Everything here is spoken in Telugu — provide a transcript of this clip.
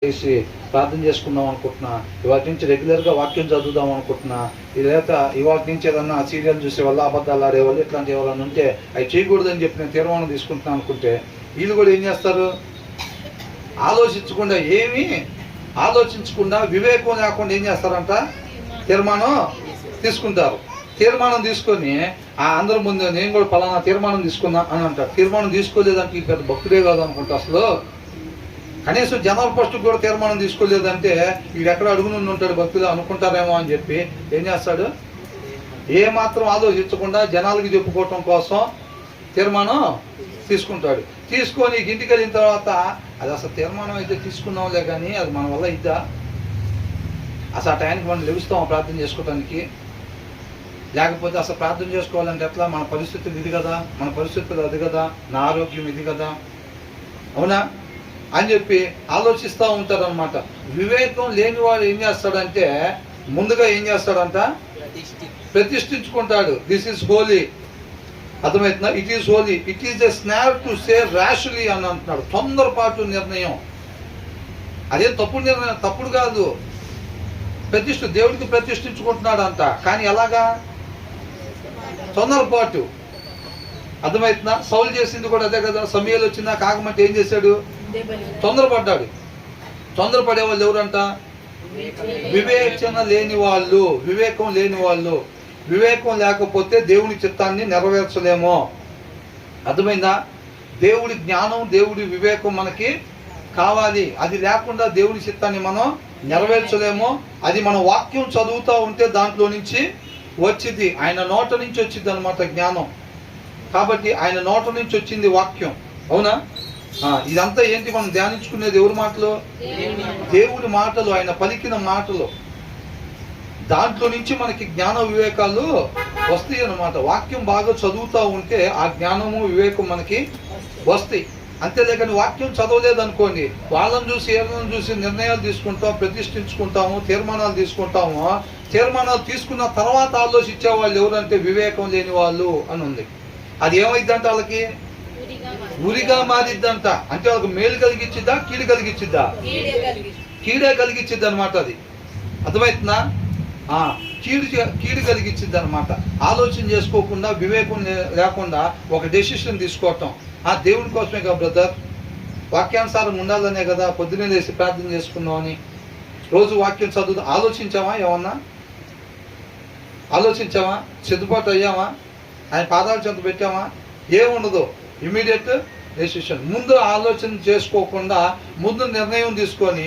చేసి ప్రార్థన చేసుకుందాం అనుకుంటున్నా, ఇవాటి నుంచి రెగ్యులర్గా వాక్యం చదువుదాం అనుకుంటున్నా, లేక ఇవాటి నుంచి ఏదన్నా సీరియల్ చూసే వల్ల అబద్ధాలు ఆడేవాళ్ళు ఇట్లాంటి ఎవరన్నా ఉంటే అవి చేయకూడదని చెప్పి నేను తీర్మానం తీసుకుంటున్నాను అనుకుంటే వీళ్ళు కూడా ఏం చేస్తారు? ఆలోచించకుండా వివేకం లేకుండా ఏం చేస్తారంట? తీర్మానం తీసుకుంటారు. తీర్మానం తీసుకొని అందరి ముందు నేను కూడా పలానా తీర్మానం తీసుకున్నా అని అంటారు. తీర్మానం తీసుకోలేదంటే ఈ పెద్ద భక్తుడే కాదు అనుకుంటా. అసలు కనీసం జనరల్ ఫస్ట్ కూడా తీర్మానం తీసుకోలేదంటే వీడు ఎక్కడ అడుగునుండి ఉంటాడు భక్తులు అనుకుంటారేమో అని చెప్పి ఏం చేస్తాడు? ఏమాత్రం ఆలోచించకుండా జనాలకి చెప్పుకోవటం కోసం తీర్మానం తీసుకుంటాడు. తీసుకొని ఇంటికి వెళ్ళిన తర్వాత అది అసలు తీర్మానం అయితే తీసుకున్నాంలే కానీ అది మన వల్ల ఇద్దా? అసలు ఆ టైంకి మనం లెగుస్తాం ప్రార్థన చేసుకోవటానికి? లేకపోతే అసలు ప్రార్థన చేసుకోవాలంటే ఎట్లా? మన పరిస్థితులు ఇది కదా, మన పరిస్థితులు అది కదా, నా ఆరోగ్యం ఇది కదా, అవునా అని చెప్పి ఆలోచిస్తూ ఉంటారనమాట. వివేకం లేనివాడు ఏం చేస్తాడంటే ముందుగా ఏం చేస్తాడంట? ప్రతిష్ఠించుకుంటాడు. This is holy. అర్థమవుతుందా? It is holy, it is a snap to say rashly అని అంటున్నాడు. తొందరపాటు నిర్ణయం. అదే తప్పుడు నిర్ణయం, తప్పుడు కాదు. దేవుడికి ప్రతిష్ఠించుకుంటున్నాడు అంట. కానీ ఎలాగా? తొందరపాటు. అర్థమవుతుందా? సౌలు చేసింది కూడా అదే కదా. సమయాలు వచ్చిందా కాకమంటే ఏం చేశాడు? తొందరపడ్డాడు. తొందరపడే వాళ్ళు ఎవరంట? వివేచన లేని వాళ్ళు, వివేకం లేని వాళ్ళు. వివేకం లేకపోతే దేవుని చిత్తాన్ని నెరవేర్చలేమో. అర్థమైందా? దేవుడి జ్ఞానం, దేవుడి వివేకం మనకి కావాలి. అది లేకుండా దేవుడి చిత్తాన్ని మనం నెరవేర్చలేమో. అది మన వాక్యం చదువుతూ ఉంటే దాంట్లో నుంచి వచ్చింది, ఆయన నోట నుంచి వచ్చింది అనమాట జ్ఞానం. కాబట్టి ఆయన నోట నుంచి వచ్చింది వాక్యం, అవునా? ఇదంతా ఏంటి? మనం ధ్యానించుకునేది ఎవరి మాటలు? దేవుడి మాటలు, ఆయన పలికిన మాటలు. దాంట్లో నుంచి మనకి జ్ఞాన వివేకాలు వస్తాయి అన్నమాట. వాక్యం బాగా చదువుతూ ఉంటే ఆ జ్ఞానము వివేకం మనకి వస్తాయి. అంతేలేకని వాక్యం చదవలేదనుకోండి, వాళ్ళని చూసి ఏళ్ళని చూసి నిర్ణయాలు తీసుకుంటాం, ప్రతిష్ఠించుకుంటాము, తీర్మానాలు తీసుకుంటాము. తీర్మానాలు తీసుకున్న తర్వాత ఆలోచించే వాళ్ళు ఎవరంటే వివేకం లేని వాళ్ళు అని ఉంది. అది ఏమైందంటే వాళ్ళకి ఉరిగా మారిద్దంట. అంటే వాళ్ళకి మేలు కలిగించిద్దా, కీడు కలిగించిద్దా? కీడే కలిగించిద్ది అనమాట. అది అర్థమవుతుందా? కీడు కలిగించిద్ది అనమాట. ఆలోచన చేసుకోకుండా, వివేకం లేకుండా ఒక డెసిషన్ తీసుకోవటం. దేవుడి కోసమే కదా బ్రదర్, వాక్యానుసారం ఉండాలనే కదా పొద్దున్నే లేసి ప్రార్థన చేసుకున్నామని రోజు వాక్యం చదువు. ఆలోచించామా? ఏమన్నా ఆలోచించామా? సిద్ధపాటు అయ్యామా? ఆయన పాదాల చెంత పెట్టామా? ఏముండదు. Immediate decision. ముందు ఆలోచన చేసుకోకుండా ముందు నిర్ణయం తీసుకొని